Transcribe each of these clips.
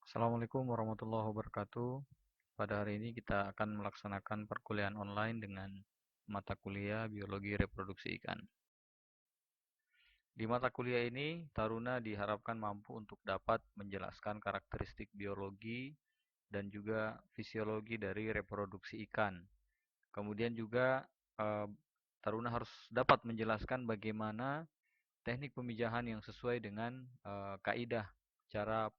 Assalamualaikum warahmatullahi wabarakatuh. Pada hari ini kita akan melaksanakan perkuliahan online dengan mata kuliah Biologi Reproduksi Ikan. Di mata kuliah ini, Taruna diharapkan mampu untuk dapat menjelaskan karakteristik biologi dan juga fisiologi dari reproduksi ikan. Kemudian juga eh, Taruna harus dapat menjelaskan bagaimana teknik pemijahan yang sesuai dengan kaidah cara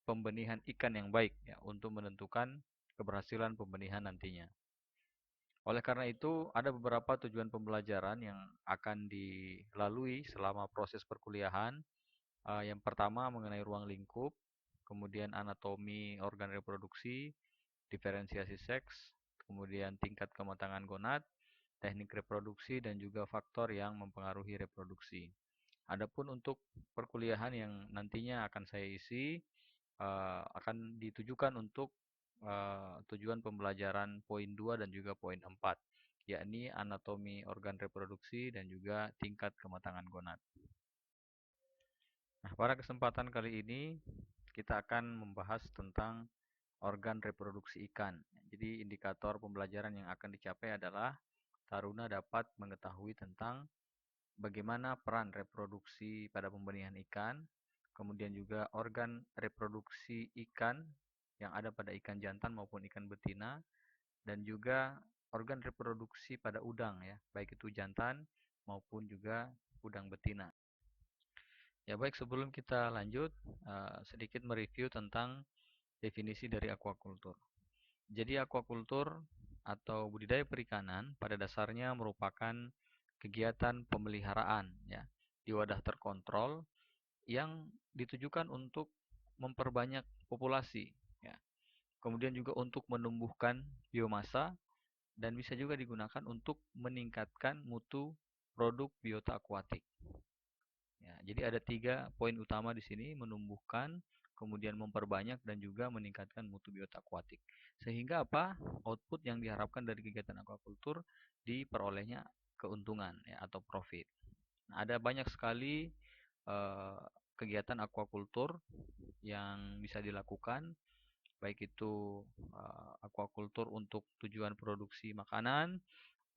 pembenihan ikan yang baik ya untuk menentukan keberhasilan pembenihan nantinya. Oleh karena itu, ada beberapa tujuan pembelajaran yang akan dilalui selama proses perkuliahan. Yang pertama mengenai ruang lingkup, kemudian anatomi organ reproduksi, diferensiasi seks, kemudian tingkat kematangan gonad, teknik reproduksi, dan juga faktor yang mempengaruhi reproduksi. Adapun untuk perkuliahan yang nantinya akan saya isi, akan ditujukan untuk tujuan pembelajaran poin 2 dan juga poin 4, yakni anatomi organ reproduksi dan juga tingkat kematangan gonad. Nah, pada kesempatan kali ini kita akan membahas tentang organ reproduksi ikan. Jadi indikator pembelajaran yang akan dicapai adalah Taruna dapat mengetahui tentang bagaimana peran reproduksi pada pembenihan ikan, kemudian juga organ reproduksi ikan yang ada pada ikan jantan maupun ikan betina, dan juga organ reproduksi pada udang ya, baik itu jantan maupun juga udang betina. Ya baik, sebelum kita lanjut, sedikit mereview tentang definisi dari aquaculture. Jadi aquaculture atau budidaya perikanan pada dasarnya merupakan kegiatan pemeliharaan ya di wadah terkontrol yang ditujukan untuk memperbanyak populasi ya. Kemudian juga untuk menumbuhkan biomasa dan bisa juga digunakan untuk meningkatkan mutu produk biota akuatik. Ya, jadi ada 3 poin utama di sini: menumbuhkan, kemudian memperbanyak, dan juga meningkatkan mutu biota akuatik. Sehingga apa? Output yang diharapkan dari kegiatan aquaculture diperolehnya keuntungan ya atau profit. Nah, ada banyak sekali kegiatan aquaculture yang bisa dilakukan, baik itu aquaculture untuk tujuan produksi makanan,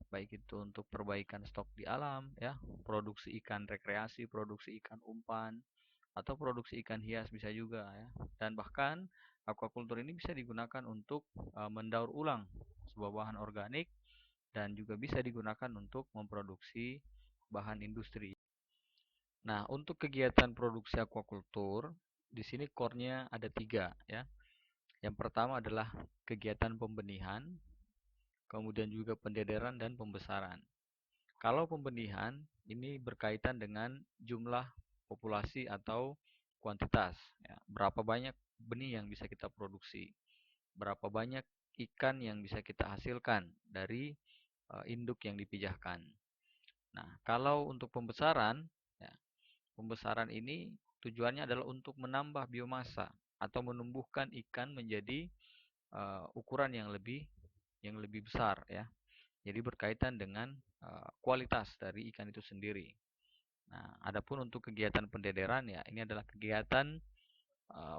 baik itu untuk perbaikan stok di alam ya, produksi ikan rekreasi, produksi ikan umpan, atau produksi ikan hias bisa juga ya. Dan bahkan aquaculture ini bisa digunakan untuk mendaur ulang sebuah bahan organik dan juga bisa digunakan untuk memproduksi bahan industri. Nah, untuk kegiatan produksi aquaculture di sini core-nya ada 3 ya. Yang pertama adalah kegiatan pembenihan, kemudian juga pendederan dan pembesaran. Kalau pembenihan ini berkaitan dengan jumlah populasi atau kuantitas ya. Berapa banyak benih yang bisa kita produksi, berapa banyak ikan yang bisa kita hasilkan dari induk yang dipijahkan. Nah, kalau untuk pembesaran ya, pembesaran ini tujuannya adalah untuk menambah biomasa atau menumbuhkan ikan menjadi ukuran yang lebih besar ya. Jadi berkaitan dengan kualitas dari ikan itu sendiri. Nah, adapun untuk kegiatan pendederan ya, ini adalah kegiatan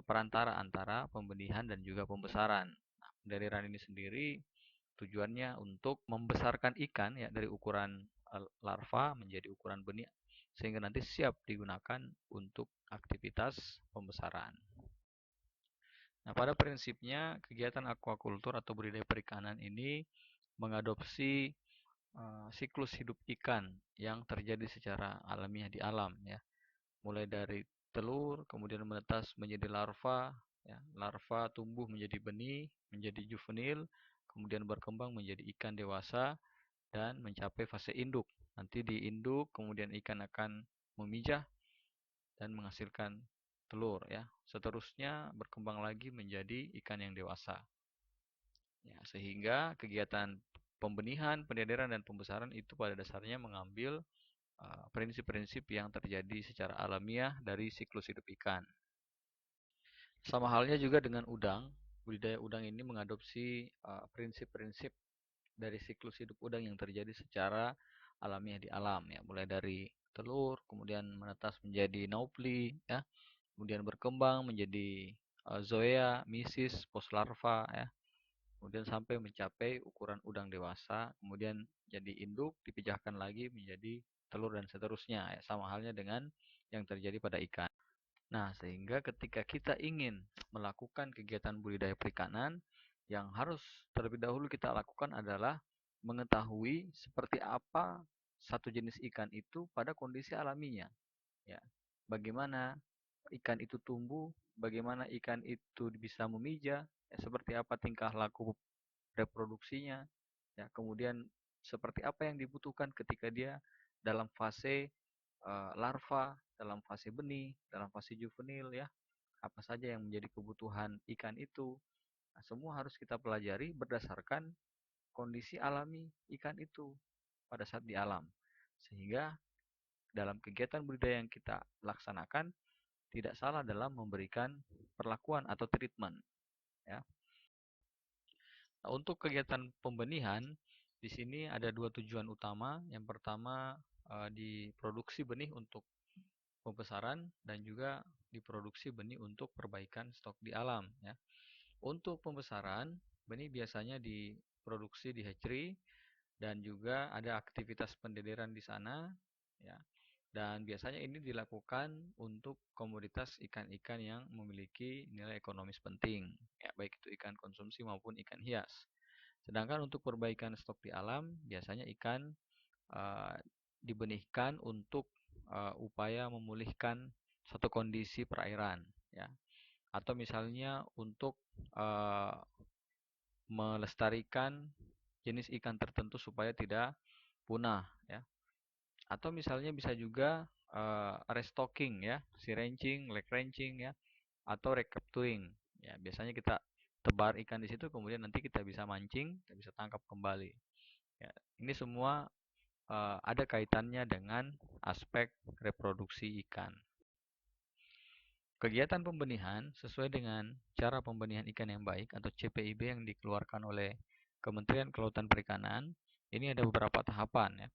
perantara antara pembenihan dan juga pembesaran. Nah, pendederan ini sendiri tujuannya untuk membesarkan ikan ya dari ukuran larva menjadi ukuran benih sehingga nanti siap digunakan untuk aktivitas pembesaran. Nah, pada prinsipnya kegiatan aquaculture atau budidaya perikanan ini mengadopsi siklus hidup ikan yang terjadi secara alamiah di alam ya. Mulai dari telur, kemudian menetas menjadi larva, ya, larva tumbuh menjadi benih, menjadi juvenil, kemudian berkembang menjadi ikan dewasa dan mencapai fase induk. Nanti di induk, kemudian ikan akan memijah dan menghasilkan telur ya. Seterusnya berkembang lagi menjadi ikan yang dewasa. Ya, sehingga kegiatan pembenihan, pendederan dan pembesaran itu pada dasarnya mengambil prinsip-prinsip yang terjadi secara alamiah dari siklus hidup ikan. Sama halnya juga dengan udang, budidaya udang ini mengadopsi prinsip-prinsip dari siklus hidup udang yang terjadi secara alamiah di alam ya, mulai dari telur, kemudian menetas menjadi naupli ya, kemudian berkembang menjadi zoea, misis, poslarva ya. Kemudian sampai mencapai ukuran udang dewasa, kemudian jadi induk, dipijahkan lagi menjadi telur dan seterusnya ya. Sama halnya dengan yang terjadi pada ikan. Nah, sehingga ketika kita ingin melakukan kegiatan budidaya perikanan, yang harus terlebih dahulu kita lakukan adalah mengetahui seperti apa satu jenis ikan itu pada kondisi alaminya. Ya, bagaimana ikan itu tumbuh, bagaimana ikan itu bisa memijah, ya, seperti apa tingkah laku reproduksinya, ya, kemudian seperti apa yang dibutuhkan ketika dia dalam fase larva, dalam fase benih, dalam fase juvenil ya, apa saja yang menjadi kebutuhan ikan itu. Nah, semua harus kita pelajari berdasarkan kondisi alami ikan itu pada saat di alam. Sehingga dalam kegiatan budidaya yang kita laksanakan tidak salah dalam memberikan perlakuan atau treatment ya. Nah, untuk kegiatan pembenihan di sini ada dua tujuan utama. Yang pertama diproduksi benih untuk pembesaran dan juga diproduksi benih untuk perbaikan stok di alam ya. Untuk pembesaran, benih biasanya diproduksi di hatchery dan juga ada aktivitas pendederan di sana ya. Dan biasanya ini dilakukan untuk komoditas ikan-ikan yang memiliki nilai ekonomis penting ya, baik itu ikan konsumsi maupun ikan hias. Sedangkan untuk perbaikan stok di alam, biasanya ikan uh, dibenihkan untuk upaya memulihkan satu kondisi perairan ya, atau misalnya untuk uh, melestarikan jenis ikan tertentu supaya tidak punah ya, atau misalnya bisa juga restocking ya, sea ranching, lake ranching ya, atau recapturing ya. Biasanya kita tebar ikan di situ, kemudian nanti kita bisa mancing, kita bisa tangkap kembali ya. Ini semua ada kaitannya dengan aspek reproduksi ikan. Kegiatan pembenihan sesuai dengan cara pembenihan ikan yang baik atau CPIB yang dikeluarkan oleh Kementerian Kelautan Perikanan. Ini ada beberapa tahapan ya.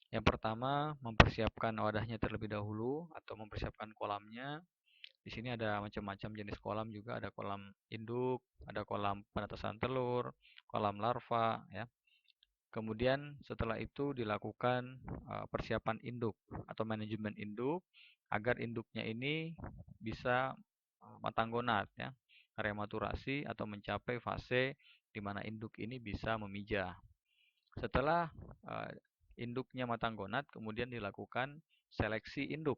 Yang pertama, mempersiapkan wadahnya terlebih dahulu atau mempersiapkan kolamnya. Di sini ada macam-macam jenis kolam juga, ada kolam induk, ada kolam penetasan telur, kolam larva ya. Kemudian setelah itu dilakukan persiapan induk atau manajemen induk agar induknya ini bisa matang gonat ya, rematurasi atau mencapai fase di mana induk ini bisa memijah. Setelah induknya matang gonat, kemudian dilakukan seleksi induk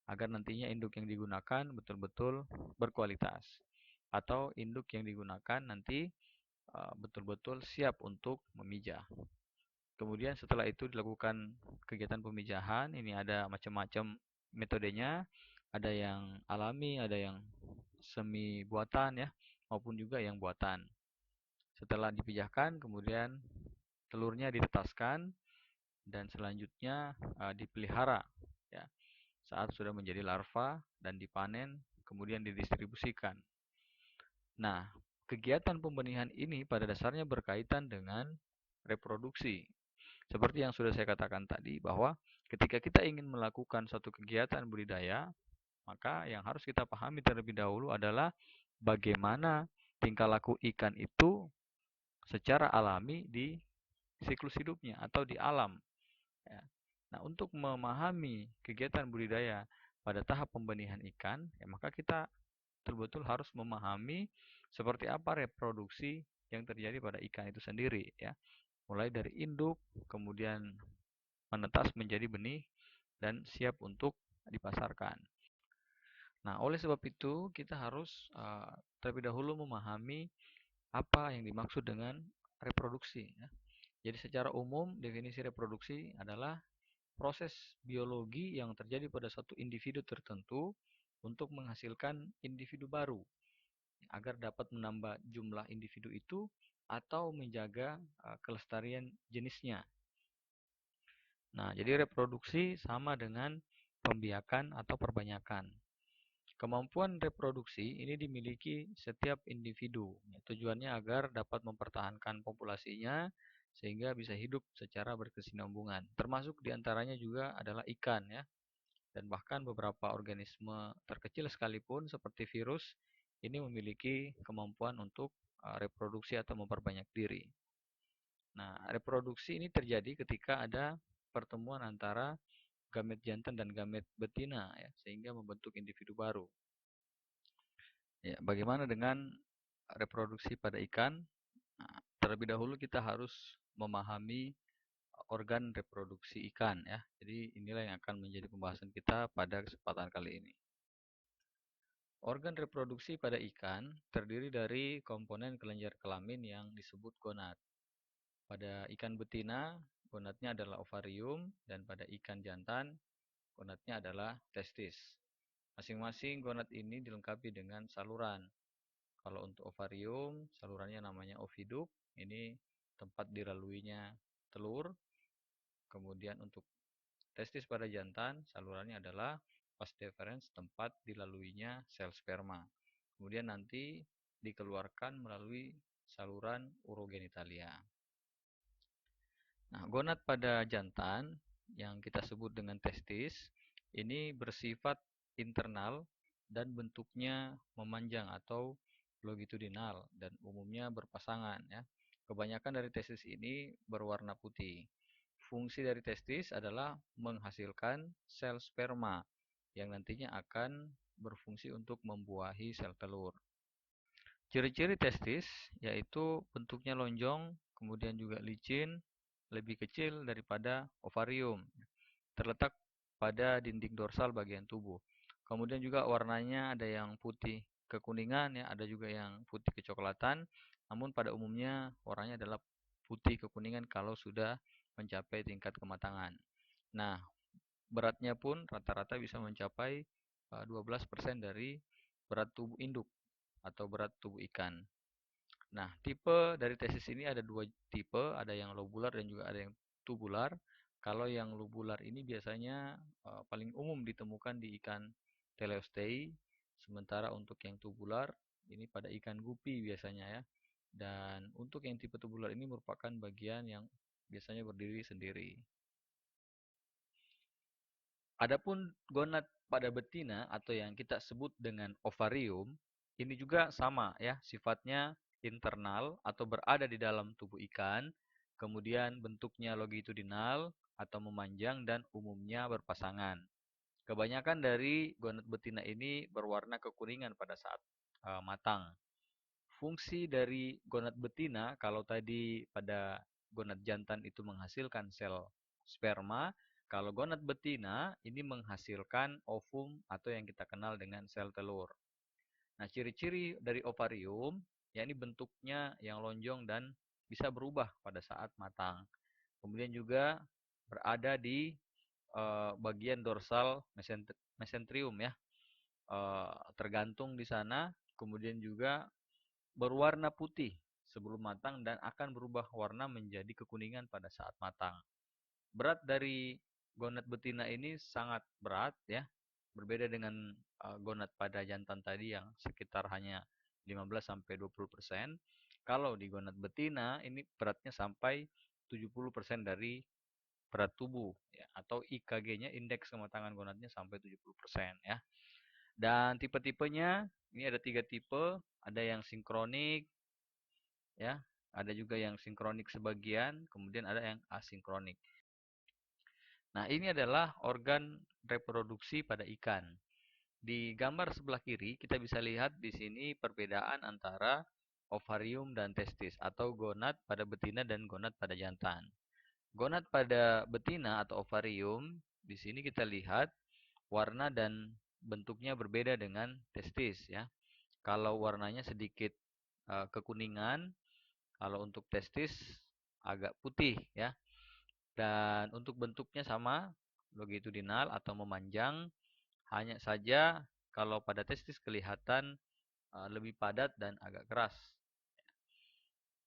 agar nantinya induk yang digunakan betul-betul berkualitas atau induk yang digunakan nanti betul-betul siap untuk memijah. Kemudian setelah itu dilakukan kegiatan pemijahan. Ini ada macam-macam metodenya, ada yang alami, ada yang semi buatan ya, maupun juga yang buatan. Setelah dipijahkan, kemudian telurnya ditetaskan dan selanjutnya dipelihara ya. Saat sudah menjadi larva dan dipanen, kemudian didistribusikan. Nah, kegiatan pembenihan ini pada dasarnya berkaitan dengan reproduksi. Seperti yang sudah saya katakan tadi, bahwa ketika kita ingin melakukan suatu kegiatan budidaya, maka yang harus kita pahami terlebih dahulu adalah bagaimana tingkah laku ikan itu secara alami di siklus hidupnya atau di alam. Ya. Nah, untuk memahami kegiatan budidaya pada tahap pembenihan ikan, ya, maka kita betul-betul harus memahami seperti apa reproduksi yang terjadi pada ikan itu sendiri, ya. Mulai dari induk, kemudian menetas menjadi benih, dan siap untuk dipasarkan. Nah, oleh sebab itu kita harus terlebih dahulu memahami apa yang dimaksud dengan reproduksi. Ya. Jadi secara umum definisi reproduksi adalah proses biologi yang terjadi pada suatu individu tertentu untuk menghasilkan individu baru agar dapat menambah jumlah individu itu atau menjaga kelestarian jenisnya. Nah, jadi reproduksi sama dengan pembiakan atau perbanyakan. Kemampuan reproduksi ini dimiliki setiap individu. Tujuannya agar dapat mempertahankan populasinya sehingga bisa hidup secara berkesinambungan. Termasuk diantaranya juga adalah ikan ya. Dan bahkan beberapa organisme terkecil sekalipun seperti virus ini memiliki kemampuan untuk reproduksi atau memperbanyak diri. Nah, reproduksi ini terjadi ketika ada pertemuan antara gamet jantan dan gamet betina ya, sehingga membentuk individu baru. Ya, bagaimana dengan reproduksi pada ikan? Nah, terlebih dahulu kita harus memahami organ reproduksi ikan ya. Jadi inilah yang akan menjadi pembahasan kita pada kesempatan kali ini. Organ reproduksi pada ikan terdiri dari komponen kelenjar kelamin yang disebut gonad. Pada ikan betina, gonadnya adalah ovarium, dan pada ikan jantan, gonadnya adalah testis. Masing-masing gonad ini dilengkapi dengan saluran. Kalau untuk ovarium, salurannya namanya oviduk, ini tempat dilaluinya telur. Kemudian untuk testis pada jantan, salurannya adalah vas deferens, tempat dilaluinya sel sperma. Kemudian nanti dikeluarkan melalui saluran urogenitalia. Nah, gonad pada jantan yang kita sebut dengan testis ini bersifat internal dan bentuknya memanjang atau longitudinal dan umumnya berpasangan ya. Kebanyakan dari testis ini berwarna putih. Fungsi dari testis adalah menghasilkan sel sperma yang nantinya akan berfungsi untuk membuahi sel telur. Ciri-ciri testis yaitu bentuknya lonjong, kemudian juga licin, lebih kecil daripada ovarium, terletak pada dinding dorsal bagian tubuh. Kemudian juga warnanya ada yang putih kekuningan ya, ada juga yang putih kecoklatan, namun pada umumnya warnanya adalah putih kekuningan kalau sudah mencapai tingkat kematangan. Nah, beratnya pun rata-rata bisa mencapai 12% dari berat tubuh induk atau berat tubuh ikan. Nah, tipe dari testis ini ada dua tipe, ada yang lobular dan juga ada yang tubular. Kalau yang lobular ini biasanya paling umum ditemukan di ikan teleostei, sementara untuk yang tubular ini pada ikan gupi biasanya ya. Dan untuk yang tipe tubular ini merupakan bagian yang biasanya berdiri sendiri. Adapun gonad pada betina atau yang kita sebut dengan ovarium, ini juga sama ya, sifatnya internal atau berada di dalam tubuh ikan, kemudian bentuknya longitudinal atau memanjang dan umumnya berpasangan. Kebanyakan dari gonad betina ini berwarna kekuningan pada saat matang. Fungsi dari gonad betina, kalau tadi pada gonad jantan itu menghasilkan sel sperma, kalau gonad betina ini menghasilkan ovum atau yang kita kenal dengan sel telur. Nah, ciri-ciri dari ovarium, yakni bentuknya yang lonjong dan bisa berubah pada saat matang. Kemudian juga berada di bagian dorsal mesenterium ya, tergantung di sana. Kemudian juga berwarna putih sebelum matang dan akan berubah warna menjadi kekuningan pada saat matang. Berat dari gonad betina ini sangat berat ya. Berbeda dengan gonad pada jantan tadi yang sekitar hanya 15 sampai 20%. Kalau di gonad betina ini beratnya sampai 70% dari berat tubuh ya, atau IKG-nya, indeks kematangan gonadnya, sampai 70% ya. Dan tipe-tipenya ini ada 3 tipe, ada yang sinkronik ya, ada juga yang sinkronik sebagian, kemudian ada yang asinkronik. Nah, ini adalah organ reproduksi pada ikan. Di gambar sebelah kiri kita bisa lihat di sini perbedaan antara ovarium dan testis atau gonad pada betina dan gonad pada jantan. Gonad pada betina atau ovarium di sini kita lihat warna dan bentuknya berbeda dengan testis ya. Kalau warnanya sedikit kekuningan, kalau untuk testis agak putih ya. Dan untuk bentuknya sama, longitudinal atau memanjang. Hanya saja kalau pada testis kelihatan lebih padat dan agak keras.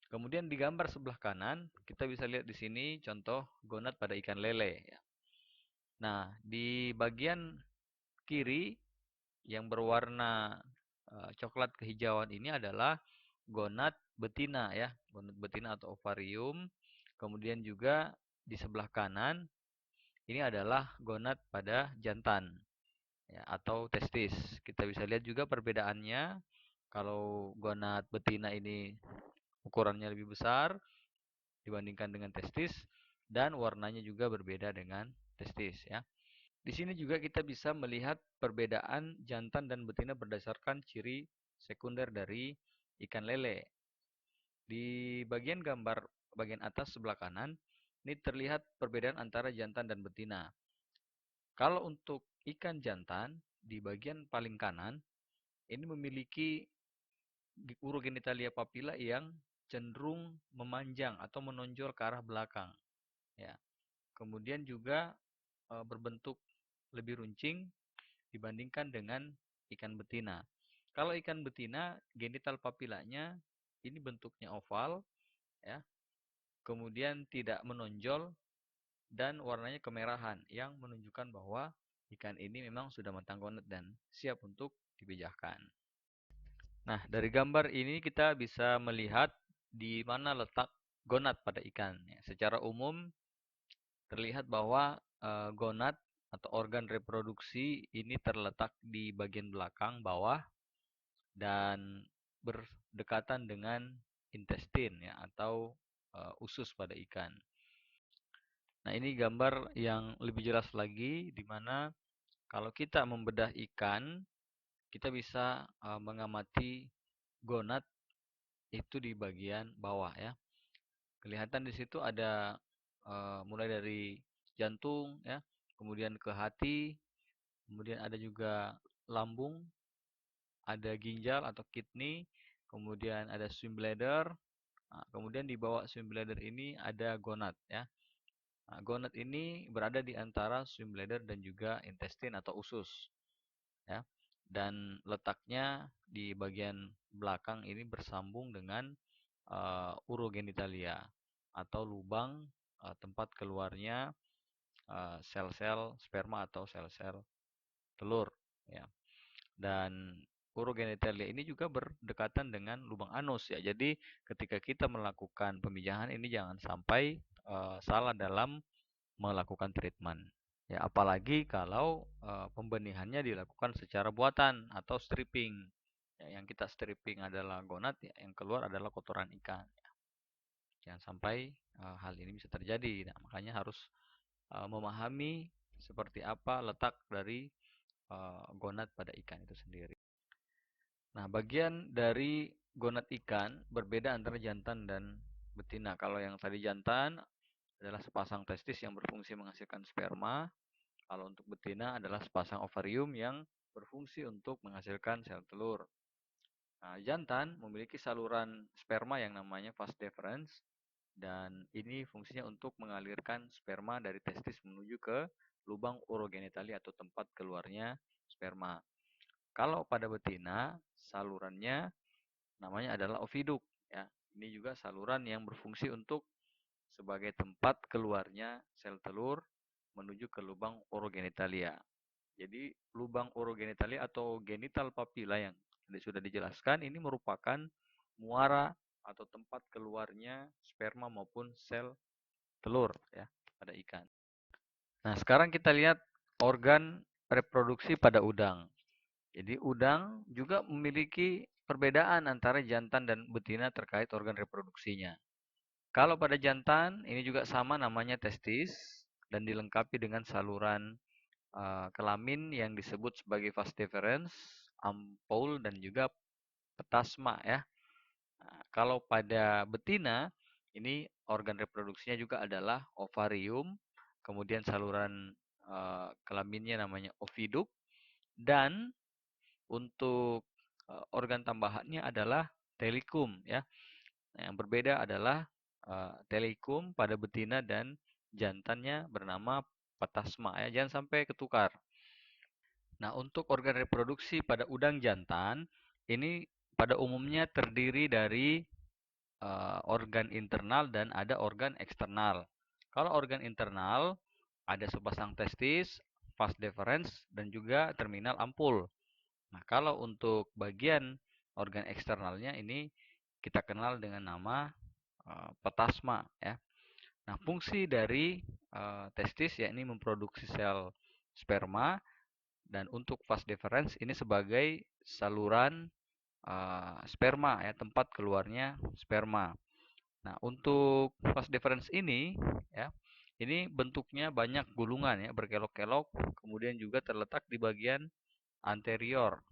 Kemudian di gambar sebelah kanan, kita bisa lihat di sini contoh gonad pada ikan lele. Nah, di bagian kiri yang berwarna coklat kehijauan ini adalah gonad betina ya, gonad betina atau ovarium. Kemudian juga di sebelah kanan ini adalah gonad pada jantan ya, atau testis. Kita bisa lihat juga perbedaannya. Kalau gonad betina ini ukurannya lebih besar dibandingkan dengan testis dan warnanya juga berbeda dengan testis ya. Di sini juga kita bisa melihat perbedaan jantan dan betina berdasarkan ciri sekunder dari ikan lele. Di bagian gambar bagian atas sebelah kanan, ini terlihat perbedaan antara jantan dan betina. Kalau untuk ikan jantan, di bagian paling kanan, ini memiliki urogenitalia papilla yang cenderung memanjang atau menonjol ke arah belakang. Ya. Kemudian juga berbentuk lebih runcing dibandingkan dengan ikan betina. Kalau ikan betina, genital papilanya ini bentuknya oval, ya, kemudian tidak menonjol dan warnanya kemerahan yang menunjukkan bahwa ikan ini memang sudah matang gonad dan siap untuk dipijahkan. Nah, dari gambar ini kita bisa melihat di mana letak gonad pada ikan. Ya, secara umum terlihat bahwa gonad atau organ reproduksi ini terletak di bagian belakang bawah dan berdekatan dengan intestin ya atau usus pada ikan. Nah, ini gambar yang lebih jelas lagi di mana kalau kita membedah ikan, kita bisa mengamati gonad itu di bagian bawah ya. Kelihatan di situ ada mulai dari jantung ya, kemudian ke hati, kemudian ada juga lambung, ada ginjal atau kidney, kemudian ada swim bladder. Nah, kemudian di bawah swim bladder ini ada gonad ya. Nah, gonad ini berada di antara swim bladder dan juga intestin atau usus ya. Dan letaknya di bagian belakang ini bersambung dengan urogenitalia atau lubang tempat keluarnya sel-sel sperma atau sel-sel telur ya. Dan urogenitalia ini juga berdekatan dengan lubang anus ya. Jadi ketika kita melakukan pemijahan ini jangan sampai salah dalam melakukan treatment. Ya, apalagi kalau pembenihannya dilakukan secara buatan atau stripping. Ya, yang kita stripping adalah gonad, ya, yang keluar adalah kotoran ikan. Ya. Jangan sampai hal ini bisa terjadi. Nah, makanya harus memahami seperti apa letak dari gonad pada ikan itu sendiri. Nah, bagian dari gonad ikan berbeda antara jantan dan betina. Kalau yang tadi jantan adalah sepasang testis yang berfungsi menghasilkan sperma. Kalau untuk betina adalah sepasang ovarium yang berfungsi untuk menghasilkan sel telur. Nah, jantan memiliki saluran sperma yang namanya vas deferens dan ini fungsinya untuk mengalirkan sperma dari testis menuju ke lubang urogenitalia atau tempat keluarnya sperma. Kalau pada betina, salurannya namanya adalah oviduk. Ya. Ini juga saluran yang berfungsi untuk sebagai tempat keluarnya sel telur menuju ke lubang urogenitalia. Jadi lubang urogenitalia atau genital papilla yang sudah dijelaskan ini merupakan muara atau tempat keluarnya sperma maupun sel telur ya pada ikan. Nah, sekarang kita lihat organ reproduksi pada udang. Jadi udang juga memiliki perbedaan antara jantan dan betina terkait organ reproduksinya. Kalau pada jantan ini juga sama namanya testis dan dilengkapi dengan saluran kelamin yang disebut sebagai vas deferens, ampul dan juga petasma ya. Nah, kalau pada betina ini organ reproduksinya juga adalah ovarium, kemudian saluran kelaminnya namanya oviduk dan untuk organ tambahannya adalah telikum ya. Nah, yang berbeda adalah telikum pada betina dan jantannya bernama petasma ya. Jangan sampai ketukar. Nah, untuk organ reproduksi pada udang jantan ini pada umumnya terdiri dari organ internal dan ada organ eksternal. Kalau organ internal ada sepasang testis, vas deferens dan juga terminal ampul. Nah, kalau untuk bagian organ eksternalnya ini kita kenal dengan nama petasma ya. Nah, fungsi dari testis yakni memproduksi sel sperma dan untuk vas deferens ini sebagai saluran sperma ya, tempat keluarnya sperma. Nah, untuk vas deferens ini ya, ini bentuknya banyak gulungan ya, berkelok-kelok, kemudian juga terletak di bagian anterior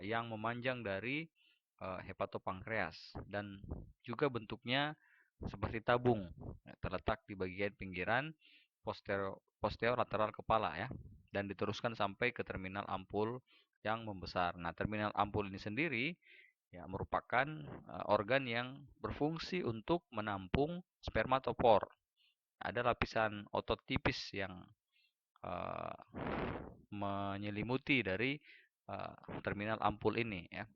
yang memanjang dari hepatopankreas dan juga bentuknya seperti tabung, ya, terletak di bagian pinggiran posterior lateral kepala ya, dan diteruskan sampai ke terminal ampul yang membesar. Nah, terminal ampul ini sendiri ya merupakan organ yang berfungsi untuk menampung spermatopor. Ada lapisan otot tipis yang uh, menyelimuti dari terminal ampul ini ya.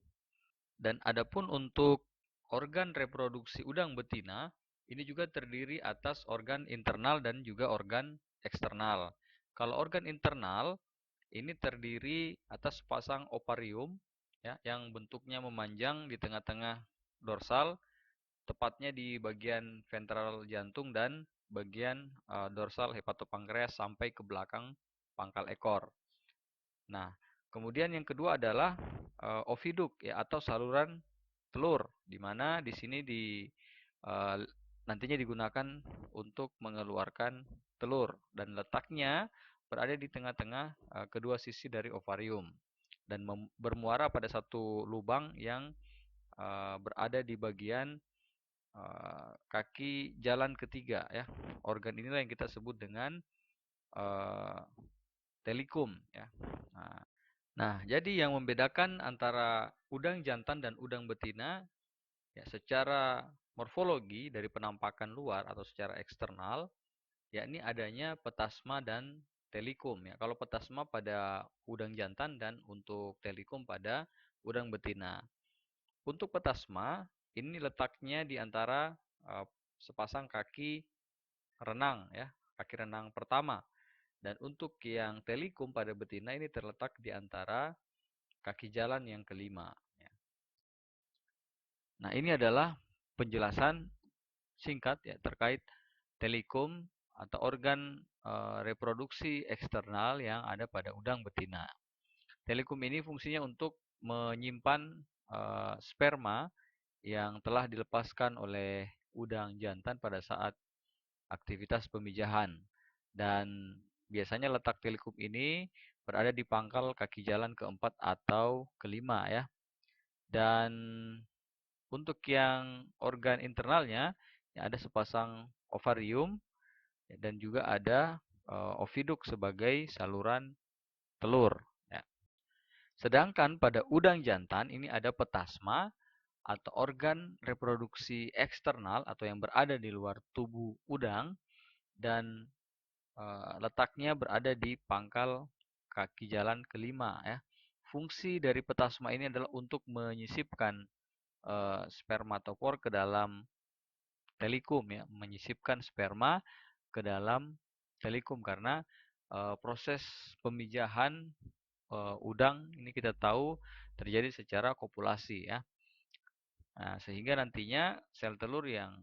Dan adapun untuk organ reproduksi udang betina, ini juga terdiri atas organ internal dan juga organ eksternal. Kalau organ internal ini terdiri atas sepasang ovarium ya, yang bentuknya memanjang di tengah-tengah dorsal, tepatnya di bagian ventral jantung dan bagian dorsal hepatopankreas sampai ke belakang pangkal ekor. Nah, kemudian yang kedua adalah oviduk ya, atau saluran telur, di mana di sini uh, nantinya digunakan untuk mengeluarkan telur dan letaknya berada di tengah-tengah kedua sisi dari ovarium dan bermuara pada satu lubang yang berada di bagian kaki jalan ketiga ya. Organ inilah yang kita sebut dengan uh, telikum ya. Nah, jadi yang membedakan antara udang jantan dan udang betina ya secara morfologi dari penampakan luar atau secara eksternal, yakni adanya petasma dan telikum ya. Kalau petasma pada udang jantan dan untuk telikum pada udang betina. Untuk petasma ini letaknya di antara sepasang kaki renang ya, kaki renang pertama. Dan untuk yang telikum pada betina ini terletak di antara kaki jalan yang kelima. Ya. Nah, ini adalah penjelasan singkat ya terkait telikum atau organ reproduksi eksternal yang ada pada udang betina. Telikum ini fungsinya untuk menyimpan sperma yang telah dilepaskan oleh udang jantan pada saat aktivitas pemijahan. Dan biasanya letak telikum ini berada di pangkal kaki jalan keempat atau kelima ya. Dan untuk yang organ internalnya ya ada sepasang ovarium ya, dan juga ada oviduk sebagai saluran telur ya. Sedangkan pada udang jantan ini ada petasma atau organ reproduksi eksternal atau yang berada di luar tubuh udang dan letaknya berada di pangkal kaki jalan kelima ya. Fungsi dari petasma ini adalah untuk menyisipkan spermatopor ke dalam telikum ya, menyisipkan sperma ke dalam telikum karena proses pemijahan udang ini kita tahu terjadi secara kopulasi ya. Nah, sehingga nantinya sel telur yang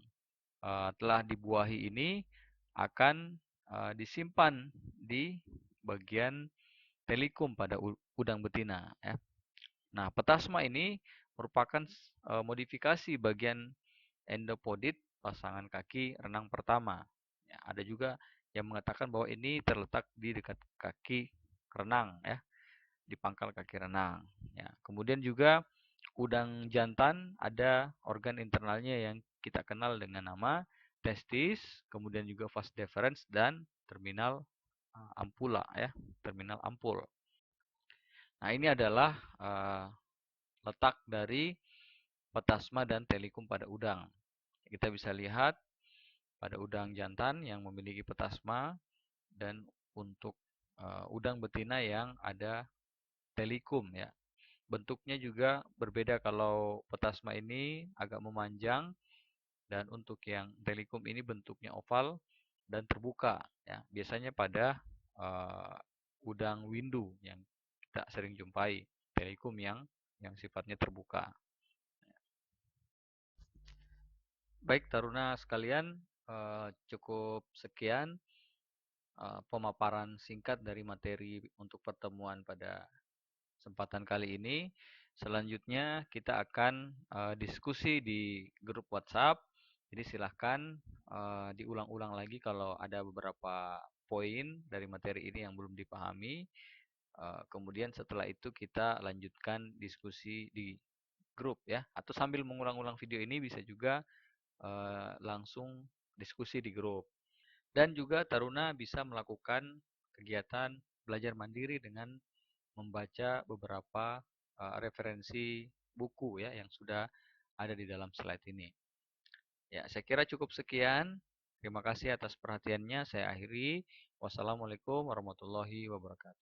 telah dibuahi ini akan disimpan di bagian telikum pada udang betina ya. Nah, petasma ini merupakan modifikasi bagian endopodit pasangan kaki renang pertama. Ya, ada juga yang mengatakan bahwa ini terletak di dekat kaki renang ya, di pangkal kaki renang. Ya, kemudian juga udang jantan ada organ internalnya yang kita kenal dengan nama testis, kemudian juga vas deferens dan terminal ampula ya, terminal ampul. Nah, ini adalah letak dari petasma dan telikum pada udang. Kita bisa lihat pada udang jantan yang memiliki petasma dan untuk udang betina yang ada telikum ya. Bentuknya juga berbeda, kalau petasma ini agak memanjang dan untuk yang telikum ini bentuknya oval dan terbuka ya. Biasanya pada udang windu yang kita sering jumpai, telikum yang sifatnya terbuka. Baik Taruna sekalian, cukup sekian pemaparan singkat dari materi untuk pertemuan pada kesempatan kali ini. Selanjutnya kita akan diskusi di grup WhatsApp. Jadi silahkan diulang-ulang lagi kalau ada beberapa poin dari materi ini yang belum dipahami. Kemudian setelah itu kita lanjutkan diskusi di grup ya. Atau sambil mengulang-ulang video ini bisa juga langsung diskusi di grup. Dan juga Taruna bisa melakukan kegiatan belajar mandiri dengan membaca beberapa referensi buku ya yang sudah ada di dalam slide ini. Ya, saya kira cukup sekian. Terima kasih atas perhatiannya. Saya akhiri. Wassalamualaikum warahmatullahi wabarakatuh.